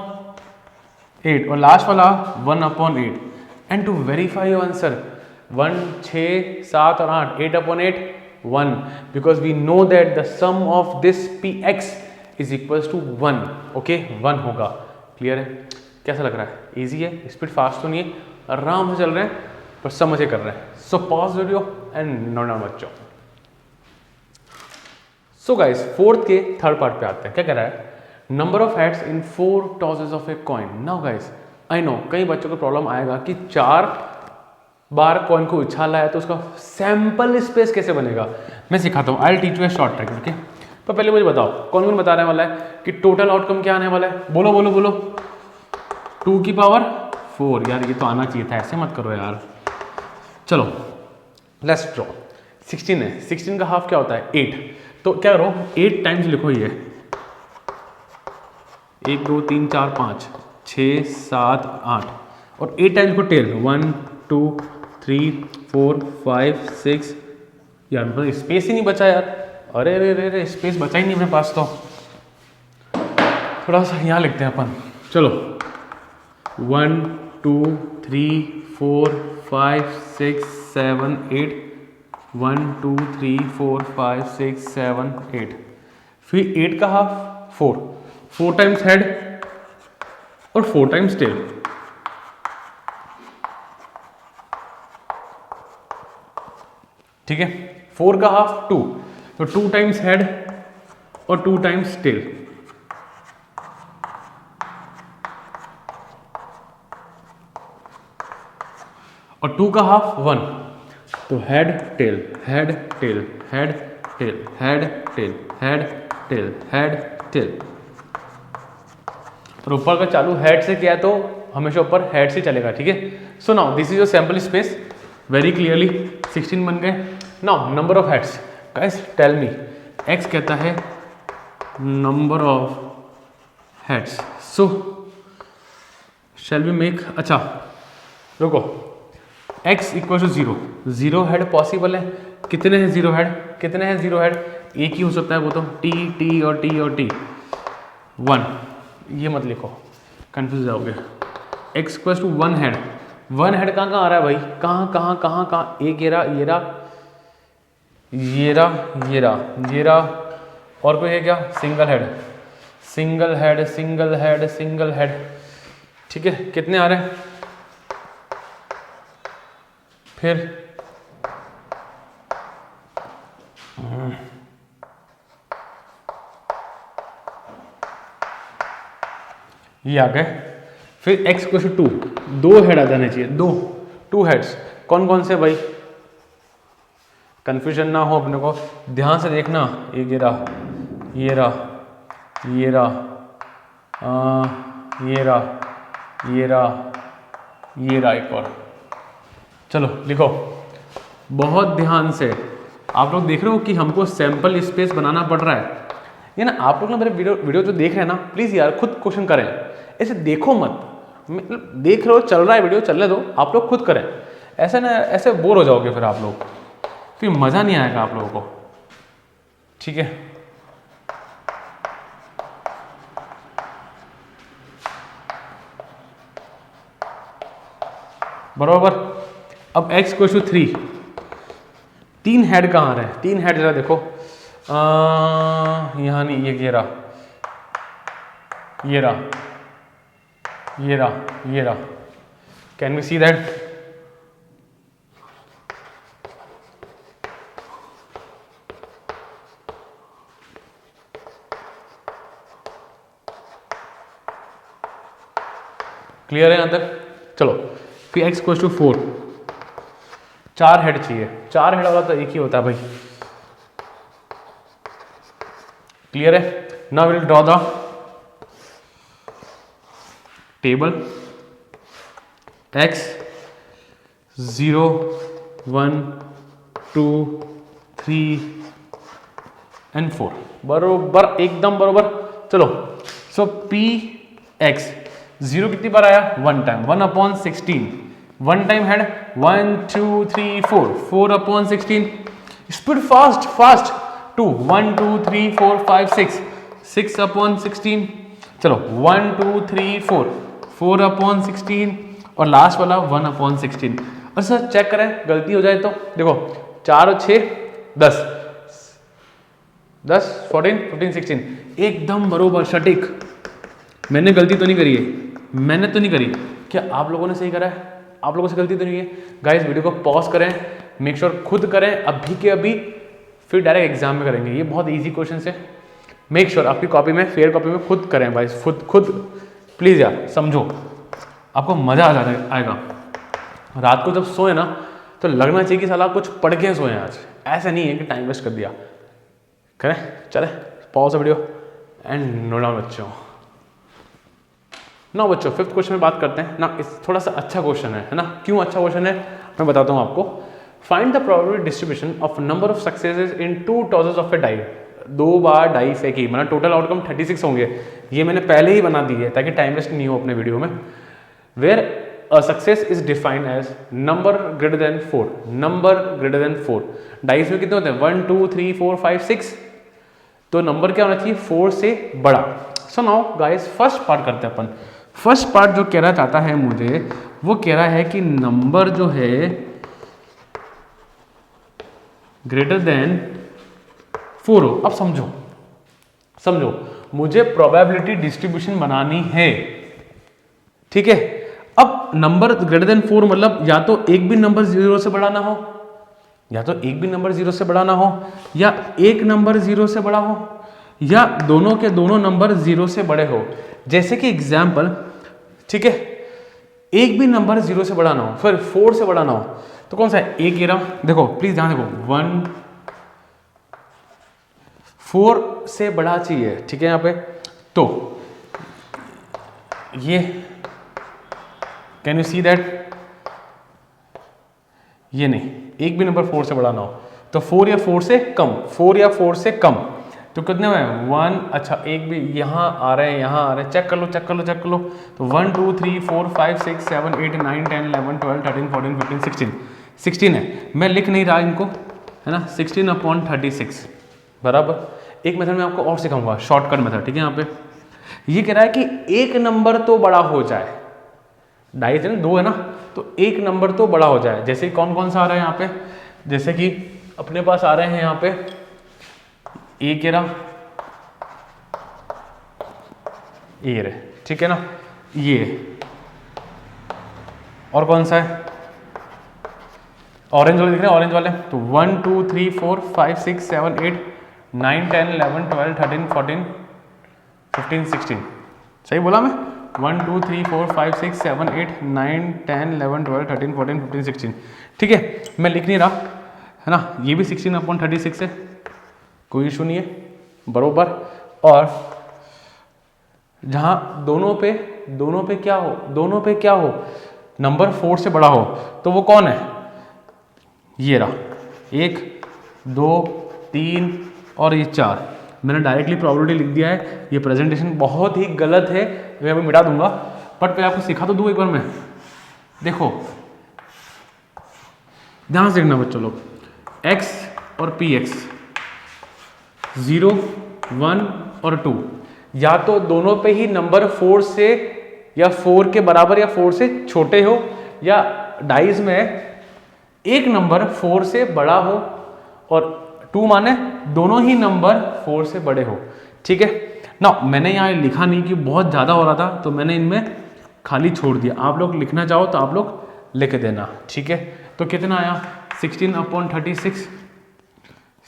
8 और लास्ट वाला 1 upon 8। And to verify your answer 1 6 7 और 8, 8 upon 8 1, because we know that the sum of this px is equals to 1, okay 1 होगा। क्लियर है, कैसा लग रहा है, इजी है, स्पीड फास्ट तो नहीं है, आराम से चल रहे हैं पर समझे कर रहे हैं। So pause video and note down बच्चों। सो गाइस फोर्थ के थर्ड पार्ट पे आते हैं, क्या कह रहा है, number of heads in 4 tosses of a coin. Now guys I know कई बच्चों को प्रॉब्लम आएगा कि 4 बार कॉइन को उछाला है तो उसका सैंपल स्पेस कैसे बनेगा। मैं सिखाता हूँ, I teach U A short trick, okay. तो पहले मुझे बताओ कौन कौन बताने वाला है कि टोटल आउटकम क्या आने वाला है, बोलो बोलो बोलो। 2 की पावर 4, यार ये तो आना चाहिए था, ऐसे मत करो यार। चलो लेट्स ड्रॉ, 16 है, 16 का हाफ क्या होता है 8, तो क्या करो 8 टाइम्स लिखो, ये 1 2 3 4 5 6 7 8 और 8 टाइम्स को टेल 1 2 3 4 5 6, यार मतलब स्पेस ही नहीं बचा यार, अरे अरे अरे स्पेस बचा ही नहीं मेरे पास, तो थोड़ा सा यहाँ लिखते हैं अपन। चलो 1 2 3 4 5 6 7 8, 1 2 3 4 5 6 7 8, फिर 8 का हाफ 4, 4 टाइम्स हेड और 4 टाइम्स टेल, ठीक है। 4 का हाफ 2, तो 2 टाइम्स हेड और 2 टाइम्स टेल, और 2 का हाफ 1, तो head tail head tail head tail head tail head tail head tail, और ऊपर का चालू हेड से किया तो हमेशा ऊपर हेड से चलेगा, ठीक है। So now this is your sample space, very clearly 16 बन गए। Now number of heads, guys tell me, x कहता है number of heads, so shall we make, अच्छा रुको, x equal to 0, 0 head possible है, कितने हैं 0 हेड, कितने हैं 0 हेड, एक ही हो सकता है वो तो, t और t और t 1, ये मत लिखो कंफ्यूज जाओगे। x equal to 1 head, 1 head कहाँ कहाँ आ रहा है भाई, कहाँ कहाँ कहाँ कहाँ, एक ये रहा ये रहा ये रहा ये रहा ये रहा, और कोई है क्या, single head single head single head single head, ठीक है। कितने आ रहे हैं, फिर ये आ गए, फिर x को 2, 2 हेड आ जाने चाहिए, 2 हेड्स, कौन कौन से भाई, कंफ्यूजन ना हो अपने को, ध्यान से देखना, एक ये रहा ये रहा ये रहा ये रहा ये रहा ये रहा, एक और, चलो लिखो बहुत ध्यान से। आप लोग देख रहे हो कि हमको सैंपल स्पेस बनाना पड़ रहा है, ये ना आप लोग ना मेरे वीडियो जो देख रहे हैं ना, प्लीज़ यार खुद क्वेश्चन करें, ऐसे देखो मत, मतलब देख रहे हो चल रहा है वीडियो, चलने दो, आप लोग खुद करें, ऐसे ना ऐसे बोर हो जाओगे फिर आप लोग, फिर मज़ा नहीं आएगा आप लोगों को, ठीक है। बराबर। अब x इक्वल टू 3, 3 हेड कहाँ रहे, 3 हेड जरा देखो, यहाँ नहीं, ये रहा, ये रहा, ये रहा, ये रहा। Can we see that? Clear है यहाँ तक? चलो फिर x इक्वल टू 4, 4 हेड चाहिए, 4 हेड वाला तो एक ही होता है भाई। क्लियर है? Now will draw the table x 0 1 2 3 and 4, बरोबर, एकदम बरोबर। चलो सो पी एक्स 0 कितनी बार आया? 1 time, 1/16, 1 time head 1 2 3 4, 4/16। Speed fast fast, 2 1 2 3 4 5 6, 6/16। चलो 1 2 3 4, 4/16 और लास्ट वाला 1/16। और सर चेक करें गलती हो जाए तो देखो, 4 और 6 10, 10 14 15 16, एकदम बरोबर सटीक। मैंने गलती तो नहीं करी है, मैंने तो नहीं करी, क्या आप लोगों ने सही करा है? आप लोगों से गलती तो नहीं है? गाइस वीडियो को पॉज करें, मेक श्योर खुद करें अभी के अभी, फिर डायरेक्ट एग्जाम में करेंगे। ये बहुत इजी क्वेश्चन है, मेक श्योर आपकी कॉपी में, फेयर कॉपी में खुद करें भाई, खुद प्लीज यार समझो, आपको मजा आ आएगा। रात को जब सोए ना तो लगना चाहिए कि साला कुछ पढ़ के सोए आज, ऐसा नहीं है कि टाइम वेस्ट कर दिया। करें, चले pause video and no down बच्चों। ना बच्चों फिफ्थ क्वेश्चन में बात करते हैं ना, इस थोड़ा सा अच्छा क्वेश्चन है ना। क्यों अच्छा क्वेश्चन है मैं बताता हूँ आपको। Find the probability distribution of number of successes in 2 tosses of a die. 2 बार डाई फेंकी, मतलब टोटल आउटकम 36 होंगे। ये मैंने पहले ही बना दी है ताकि टाइम वेस्ट नहीं हो अपने वीडियो में। Where a success is defined as number greater than 4, number greater than 4। Dice में कितने होते हैं? 1 2 3 4 5 6, तो नंबर क्या होना चाहिए? 4 से बड़ा। So now guys first part करते हैं अपन। फर्स्ट पार्ट जो कहना चाहता है मुझे, वो कह रहा है कि नंबर जो है ग्रेटर देन 4 हो। अब समझो मुझे प्रोबेबिलिटी डिस्ट्रीब्यूशन बनानी है, ठीक है। अब नंबर ग्रेटर देन 4 मतलब या तो एक भी नंबर 0 से बड़ा ना हो, या तो एक भी नंबर 0 से बड़ा ना हो, या एक नंबर 0 से बड़ा हो, या दोनों के दोनों नंबर 0 से बड़े हो। जैसे कि एग्जाम्पल, ठीक है, एक भी नंबर 0 से बड़ा ना हो, फिर 4 से बड़ा ना हो, तो कौन सा है? एक ये रहा, देखो प्लीज ध्यान देखो, 1 4 से बड़ा चाहिए, ठीक है। यहाँ पे तो ये कैन यू सी दैट? ये नहीं, एक भी नंबर 4 से बड़ा ना हो, तो 4 या 4 से कम, 4 या 4 से कम, तो कितने में? 1। अच्छा एक भी यहाँ आ रहे हैं, यहाँ आ रहे हैं, चेक कर लो। तो 1 2 3 4 5 6 7 8 9 10 11 12 13 14 15 16, 16 है। मैं लिख नहीं रहा इनको, है ना। 16/36 बराबर। एक मेथड में आपको और सिखाऊंगा, शॉर्टकट मेथड, ठीक है। यहाँ पे ये कह रहा है कि एक नंबर तो बड़ा हो जाए, डाइस है ना, 2 है ना, तो एक नंबर तो बड़ा हो जाए। जैसे कौन कौन सा आ रहा है यहाँ पे? जैसे कि अपने पास आ रहे हैं यहाँ पे एक रहा, ये रहे, ठीक है ना, ये। और कौन सा है? ऑरेंज वाले दिख रहे हैं, ऑरेंज वाले। तो 1 2 3 4 5 6 7 8 9 10 11 12 13 14 15 16, सही बोला मैं? 1 2 3 4 5 6 7 8 9 10 11 12 13 14 15 16, ठीक है। मैं लिख नहीं रहा, है ना। ये भी 16/36 है, कोई इशू नहीं है, बरोबर। और जहां दोनों पे क्या हो, नंबर 4 से बड़ा हो, तो वो कौन है? ये रहा, 1 2 3 और ये 4। मैंने डायरेक्टली प्रोबेबिलिटी लिख दिया है। ये प्रेजेंटेशन बहुत ही गलत है, मैं अभी मिटा दूंगा, बट पहले आपको सिखा तो दूं एक बार मैं। देखो ध्यान से देखना बच्चों लोग, x और पी एक्स 0 1 और 2, या तो दोनों पे ही नंबर 4 से या 4 के बराबर या 4 से छोटे हो, या डाइज में एक नंबर 4 से बड़ा हो और 2 माने दोनों ही नंबर 4 से बड़े हो, ठीक है ना। मैंने यहाँ लिखा नहीं कि बहुत ज़्यादा हो रहा था, तो मैंने इनमें खाली छोड़ दिया। आप लोग लिखना चाहो तो आप लोग लिख देना, ठीक है। तो कितना आया 16/36,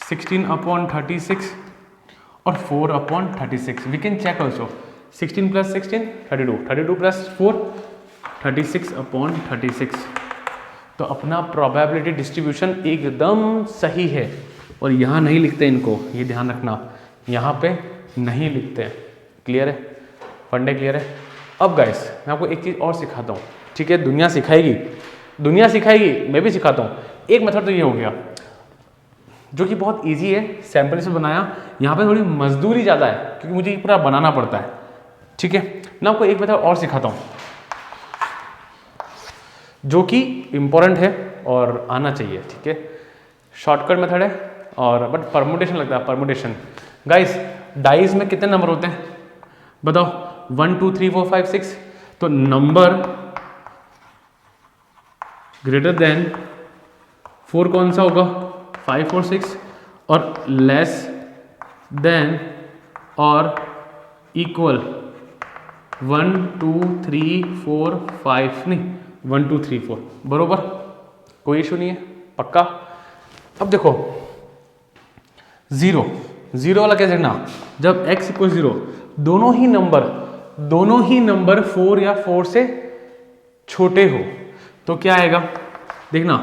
16/36 और 4/36। We can check also 16 + 16 32, 32 + 4 36/36। तो अपना प्रोबेबिलिटी डिस्ट्रीब्यूशन एकदम सही है। और यहाँ नहीं लिखते इनको, ये ध्यान रखना, यहाँ पे नहीं लिखते हैं। क्लियर है, फंडे क्लियर है। अब गाइस मैं आपको एक चीज़ और सिखाता हूँ, ठीक है। दुनिया सिखाएगी, मैं भी सिखाता हूँ। एक मेथड तो ये हो गया जो कि बहुत इजी है, सैंपल से बनाया। यहाँ पे थोड़ी मजदूरी ज़्यादा है क्योंकि मुझे ये पूरा बनाना पड़ता है, ठीक है। मैं आपको एक मेथड और सिखाता हूँ जो कि इम्पोर्टेंट है और आना चाहिए, ठीक है। शॉर्टकट मेथड है और बट परमुटेशन लगता है, परमुटेशन। गाइस डाइज में कितने नंबर होते हैं बताओ? 1 2 3 4 5 6। तो नंबर ग्रेटर देन 4 कौन सा होगा? 5 और 6। और लेस देन और इक्वल 1 2 3 4 5, नहीं 1 2 3 4, बरोबर, कोई इशू नहीं है, पक्का। अब देखो जीरो वाला कैसे देखना? जब x = 0 दोनों ही नंबर 4 या 4 से छोटे हो तो क्या आएगा देखना,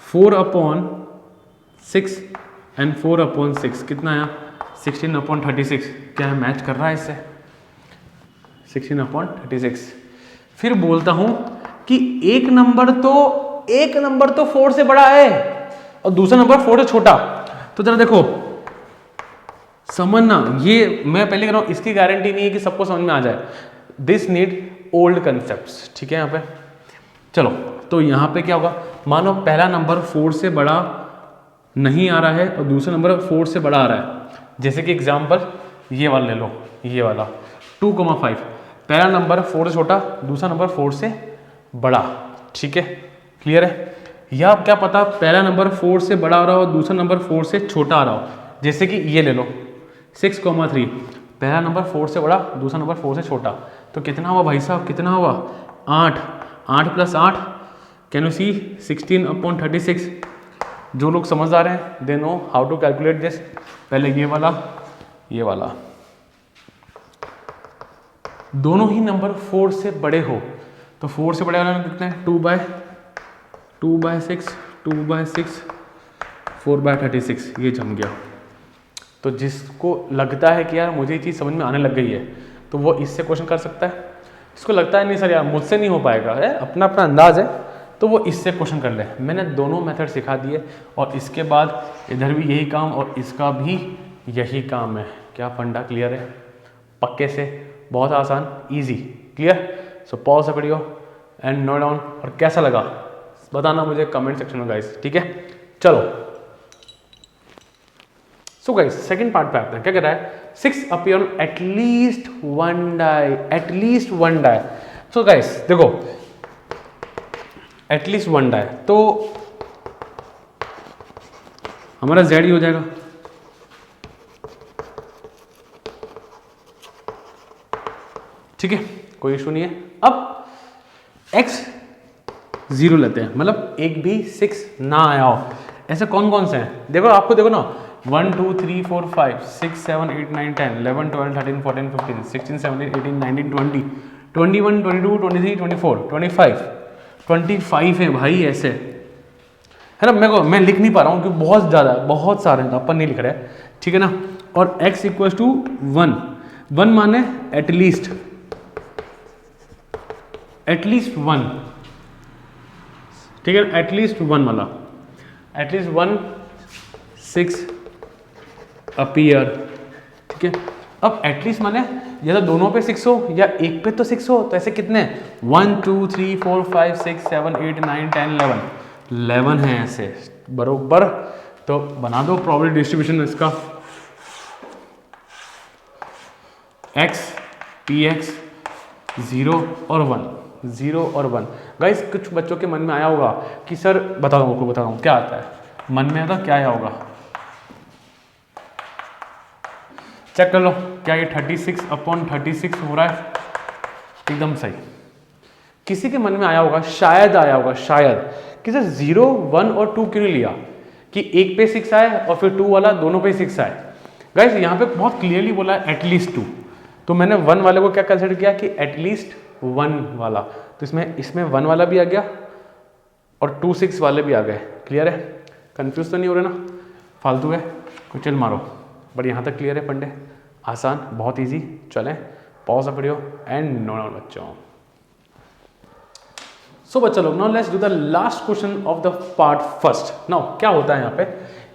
4/6 एंड 4/6 कितना आया? 16/36। क्या है, मैच कर रहा है इससे? 16/36। फिर बोलता हूं कि एक नंबर तो 4 से बड़ा है और दूसरा नंबर 4 से छोटा। तो जरा देखो समझना, ये मैं पहले कह रहा हूं, इसकी गारंटी नहीं है कि सबको समझ में आ जाए। दिस नीड ओल्ड कंसेप्ट्स, ठीक है। यहाँ पे चलो, तो यहाँ पे क्या होगा? मानो पहला नंबर 4 से बड़ा नहीं आ रहा है और दूसरा नंबर 4 से बड़ा आ रहा है। जैसे कि एग्जाम्पल ये वाला ले लो, ये वाला 2,5। पहला नंबर 4 से छोटा, दूसरा नंबर 4 से बड़ा, ठीक है, क्लियर है। या क्या पता पहला नंबर 4 से बड़ा आ रहा हो, दूसरा नंबर 4 से छोटा आ रहा हो। जैसे कि ये ले लो 6,3, पहला नंबर 4 से बड़ा, दूसरा नंबर 4 से छोटा। तो कितना हुआ भाई साहब, कितना हुआ? 8 + 8 कैन यू सी 16/36। जो लोग समझदार हैं they know how to calculate this. पहले ये वाला दोनों ही नंबर 4 से बड़े हो तो 4 से बड़े वाला कितना है? 2/6 2/6 4/36। ये जम गया। तो जिसको लगता है कि यार मुझे ये चीज़ समझ में आने लग गई है तो वो इससे क्वेश्चन कर सकता है। इसको लगता है नहीं सर यार मुझसे नहीं हो पाएगा, है अपना अंदाज है, तो वो इससे क्वेश्चन कर ले। मैंने दोनों मेथड सिखा दिए और इसके बाद इधर भी यही काम और इसका भी यही काम है। क्या फंडा क्लियर है? पक्के से, बहुत आसान, easy, clear. So pause the video and note down. और कैसा लगा बताना मुझे कमेंट सेक्शन में गाइस, ठीक है। चलो सो गाइस सेकंड पार्ट पे आते हैं। क्या कह रहा है? 6 appear on at least one die. So guys देखो एटलीस्ट वन डाई तो हमारा Z ही हो जाएगा। ठीक है, कोई इशू नहीं है। अब x 0 लेते हैं, मतलब एक भी 6 ना आया हो। ऐसे कौन कौन से हैं? देखो आपको, देखो ना 1 2 3 4 5 6 7 8 9 10 11 12 13 14 15 16 17 18 19 20 21 22 23 24 25 25 है भाई, ऐसे है ना। मैं लिख नहीं पा रहा हूँ क्योंकि बहुत ज़्यादा, बहुत सारे हैं तो अपन नहीं लिख रहे, ठीक है ना। और x = 1 माने एटलीस्ट 1, ठीक है, एटलीस्ट 1 वाला, एटलीस्ट 1 6 अपीयर, ठीक है। अब एटलीस्ट माने या तो दोनों पे 6 हो या एक पे तो 6 हो। तो ऐसे कितने? 1 2 3 4 5 6 7 8 9 10 11 है ऐसे, बरोबर। तो बना दो प्रोबेबिलिटी डिस्ट्रीब्यूशन इसका, x px 0 और 1, 0 और 1। गाइस कुछ बच्चों के मन में आया होगा कि सर बता रहा हूँ क्या आता है मन में, आता क्या आया होगा, चेक कर लो क्या ये 36/36 हो रहा है, एकदम सही। किसी के मन में आया होगा, शायद आया होगा, शायद कि सर 0, 1 और 2 क्यों नहीं लिया, कि एक पे 6 आए और फिर 2 वाला दोनों पे 6 आए। गाइस यहाँ पे बहुत क्लियरली बोला है एटलीस्ट 2, तो मैंने 1 वाले को क्या कंसिडर किया कि एटलीस्ट 1 वाला, तो इसमें 1 वाला भी आ गया और 2 6 वाले भी आ गए। क्लियर है, कंफ्यूज तो नहीं हो रहे ना, फालतू है कोई चिल मारो, बट यहाँ तक क्लियर है पंडे, आसान बहुत ईजी। चलें pause the video and no doubt बच्चों। सो बच्चा लोग now let's do the last question of the part first. Now क्या होता है यहाँ पे,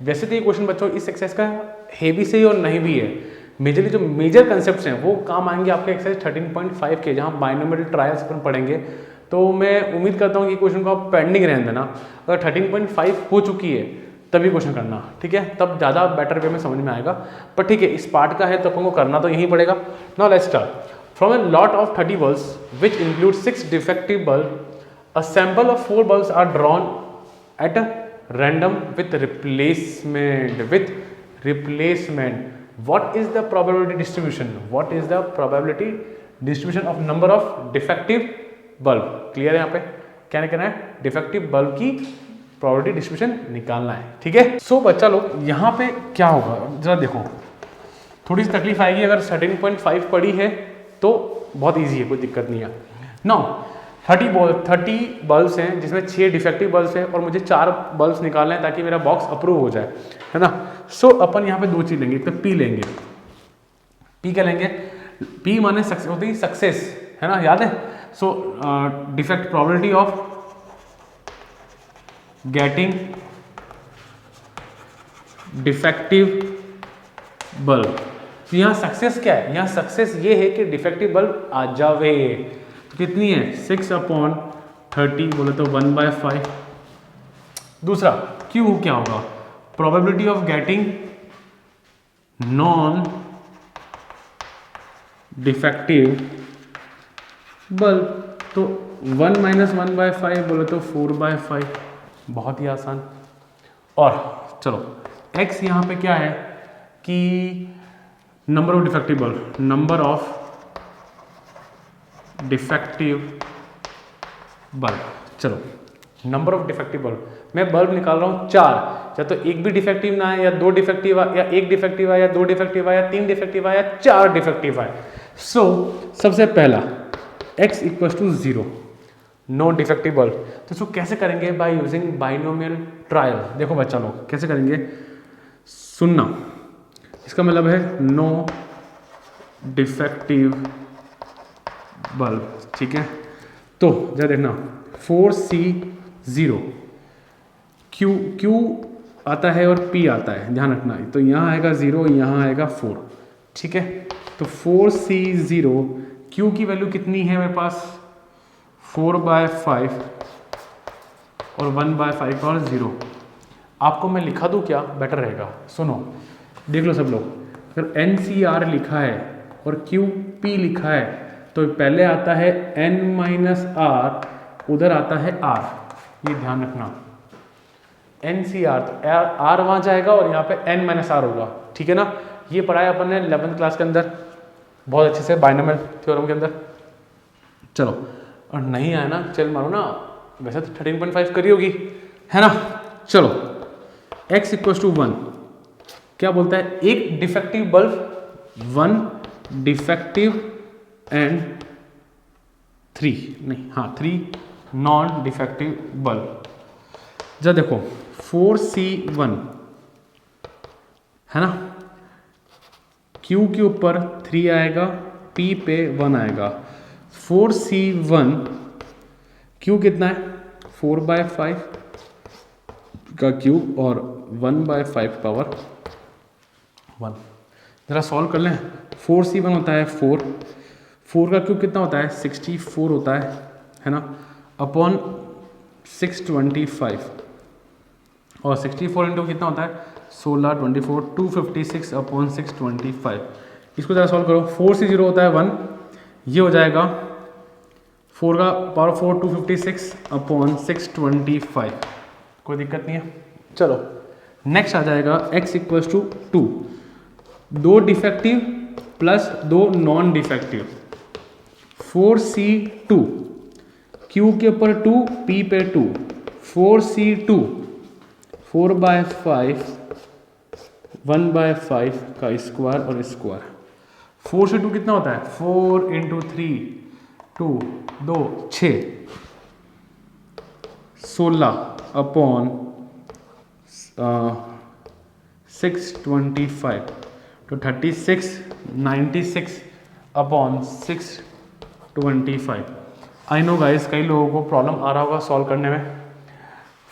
वैसे तो ये क्वेश्चन बच्चों इस एक्सरसाइज का हेवी से ही और नहीं भी है, मेजरली जो मेजर कंसेप्ट्स हैं वो काम आएंगे आपके एक्सरसाइज 13.5 के, जहाँ बाइनोमियल ट्रायल्स अपन पढ़ेंगे। तो मैं उम्मीद करता हूँ कि क्वेश्चन को आप पेंडिंग रहने देना, अगर 13.5 हो चुकी है तभी क्वेश्चन करना, ठीक है, तब ज़्यादा बेटर वे में समझ में आएगा। पर ठीक है इस पार्ट का है तो अपन को करना तो यही पड़ेगा। Now let's start. From a lot of 30 bulbs which include 6 defective bulb, a sample of 4 bulbs are drawn at a random with replacement. What is the probability distribution? What is the probability distribution of number of defective bulb? Clear है यहाँ पे क्या करना है, defective bulb की probability distribution निकालना है, ठीक है। सो बच्चा लोग यहाँ पे क्या होगा जरा देखो, थोड़ी सी तकलीफ आएगी, अगर 13.5 पड़ी है तो बहुत ईजी है, कोई दिक्कत नहीं है। नाउ 30 बल्ब्स हैं जिसमें 6 डिफेक्टिव बल्ब्स हैं और मुझे 4 बल्ब्स निकालने हैं ताकि मेरा बॉक्स अप्रूव हो जाए, है ना। सो अपन यहाँ पे 2 चीज लेंगे, एक तो पी लेंगे, पी क्या लेंगे, पी माने सक्सेस होती है, सक्सेस है ना, याद है। So defect probability of getting defective bulb, तो यहाँ सक्सेस क्या है, यहाँ सक्सेस ये है कि डिफेक्टिव बल्ब आ जावे, कितनी है 6/30 बोले तो 1/5। दूसरा क्यू क्या होगा, probability of getting non defective bulb, तो 1 - 1/5 बोले तो 4/5, बहुत ही आसान। और चलो x यहाँ पे क्या है कि number of defective bulb, number of defective bulb, चलो नंबर ऑफ डिफेक्टिव बल्ब, मैं बल्ब निकाल रहा हूँ 4, या तो एक भी डिफेक्टिव ना है, या 2 डिफेक्टिव आए, या 1 डिफेक्टिव आए, या 2 डिफेक्टिव आए, या 3 डिफेक्टिव आए, या 4 डिफेक्टिव आए। सो सबसे पहला x = 0, नो डिफेक्टिव बल्ब, तो इसको कैसे करेंगे, बाय यूजिंग बाइनोमियल ट्रायल। देखो बच्चा लोग कैसे करेंगे, सुनना, इसका मतलब है नो डिफेक्टिव बल्ब, ठीक है। तो जरा देखना 4C0, Q आता है और P आता है, ध्यान रखना, तो यहाँ आएगा 0, यहाँ आएगा 4, ठीक है। तो 4C0, Q की वैल्यू कितनी है मेरे पास 4/5 और 1/5 और 0। आपको मैं लिखा दूँ क्या, बेटर रहेगा, सुनो देख लो सब लोग, अगर NCR लिखा है और QP लिखा है तो पहले आता है n-r, उधर आता है r, ये ध्यान रखना, NCR तो r वहाँ जाएगा और यहाँ पे n-r होगा, ठीक है ना। ये पढ़ाया अपन ने 11th क्लास के अंदर बहुत अच्छे से बाइनोमियल थ्योरम के अंदर। चलो और नहीं आया ना, चल मारो ना, वैसे तो 13.5 करी होगी, है ना। चलो x = 1 क्या बोलता है, एक defective bulb, 1 defective and 3 non defective bulb. जरा देखो 4C1 है ना, Q के ऊपर 3 आएगा, P पे 1 आएगा, 4C1 Q कितना है 4/5 का Q और 1/5 पावर 1। जरा सॉल्व कर लें, 4C1 होता है 4 का क्यूब कितना होता है 64 होता है ना, अपॉन 625, और 64 इंटू कितना होता है 16, 24, 256 अपॉन 625। इसको जरा सॉल्व करो, 4C0 होता है 1, ये हो जाएगा 4 का पावर 4 256 अपॉन 625, कोई दिक्कत नहीं है। चलो नेक्स्ट आ जाएगा x equals to 2, 2 defective plus 2 non defective, 4c2, q के ऊपर 2, p पे 2, 4c2 4/5 1/5 का स्क्वायर और स्क्वायर। 4c2 कितना होता है 4 इंटू 3 2 2 6 16 अपॉन 625 तो 36 96 अपॉन 625। आई नो गाइस कई लोगों को प्रॉब्लम आ रहा होगा सॉल्व करने में।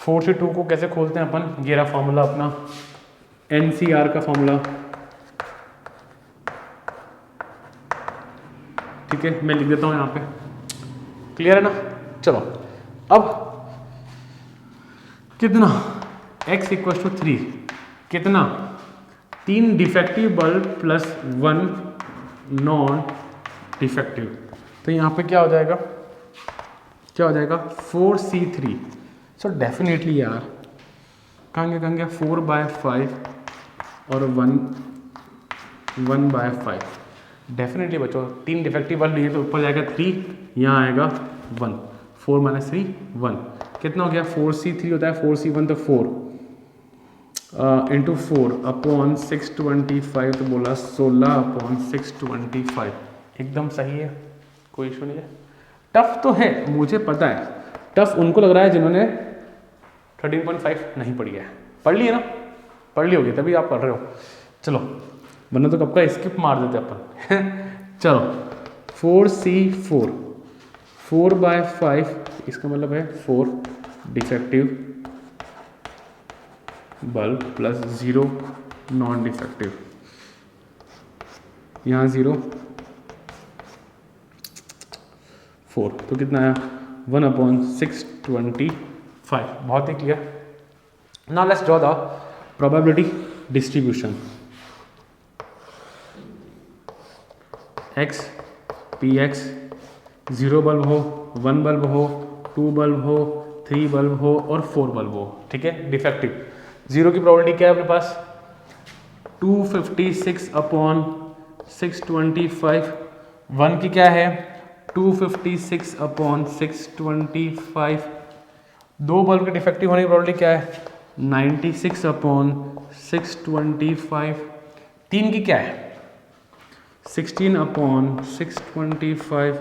4c2 को कैसे खोलते हैं अपन, ये रहा फॉर्मूला अपना, NCR का फॉर्मूला, ठीक है मैं लिख देता हूँ यहाँ पे, क्लियर है ना। चलो अब कितना x इक्वल टू 3, कितना 3 defective bulb plus 1 non defective, तो यहाँ पे क्या हो जाएगा 4c3। सो डेफिनेटली यार कहेंगे 4/5 और 1/5, डेफिनेटली बच्चों 3 डिफेक्टिव बल्ब लिए तो ऊपर जाएगा 3, यहाँ आएगा 1, 4 - 3 1, कितना हो गया 4c3 होता है 4c1 तो 4 इंटू 4 अपॉन 625, तो बोला 16 अपॉन 625, एकदम सही है, कोई इशू नहीं है। टफ तो है मुझे पता है, टफ उनको लग रहा है जिन्होंने 13.5 नहीं पढ़ी है, पढ़ ली है ना, पढ़ ली होगी तभी आप पढ़ रहे हो। चलो वरना तो कब का स्किप मार देते अपन चलो 4c4 4/5, इसका मतलब है 4 defective bulb plus 0 non defective, यहाँ 0 4, तो कितना आया 1/625, बहुत ही clear. Now let's draw the probability distribution. x px 0 bulb हो, 1 बल्ब हो, 2 बल्ब हो, 3 बल्ब हो और 4 बल्ब हो, ठीक है डिफेक्टिव। 0 की प्रोबेबिलिटी क्या है अपने पास 256 अपॉन 625, 1 की क्या है 256 अपॉन 625, 2 बल्ब के डिफेक्टिव होने की प्रोबेबिलिटी क्या है 96 अपॉन 625, 3 की क्या है 16 upon 625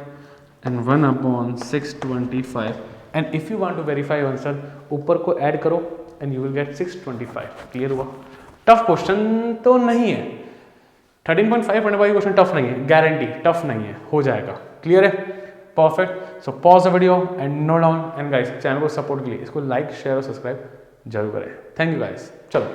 and 1 upon 625, and if you want to verify answer ऊपर को ऐड करो and you will get 625। Clear हुआ। टफ क्वेश्चन तो नहीं है, 13.5 पढ़ने वाली क्वेश्चन टफ नहीं है, गारंटी टफ नहीं है, हो जाएगा। क्लियर है, perfect. So pause the video and note down, and guys channel को सपोर्ट के लिए इसको लाइक शेयर और सब्सक्राइब जरूर करें। Thank you guys. चलो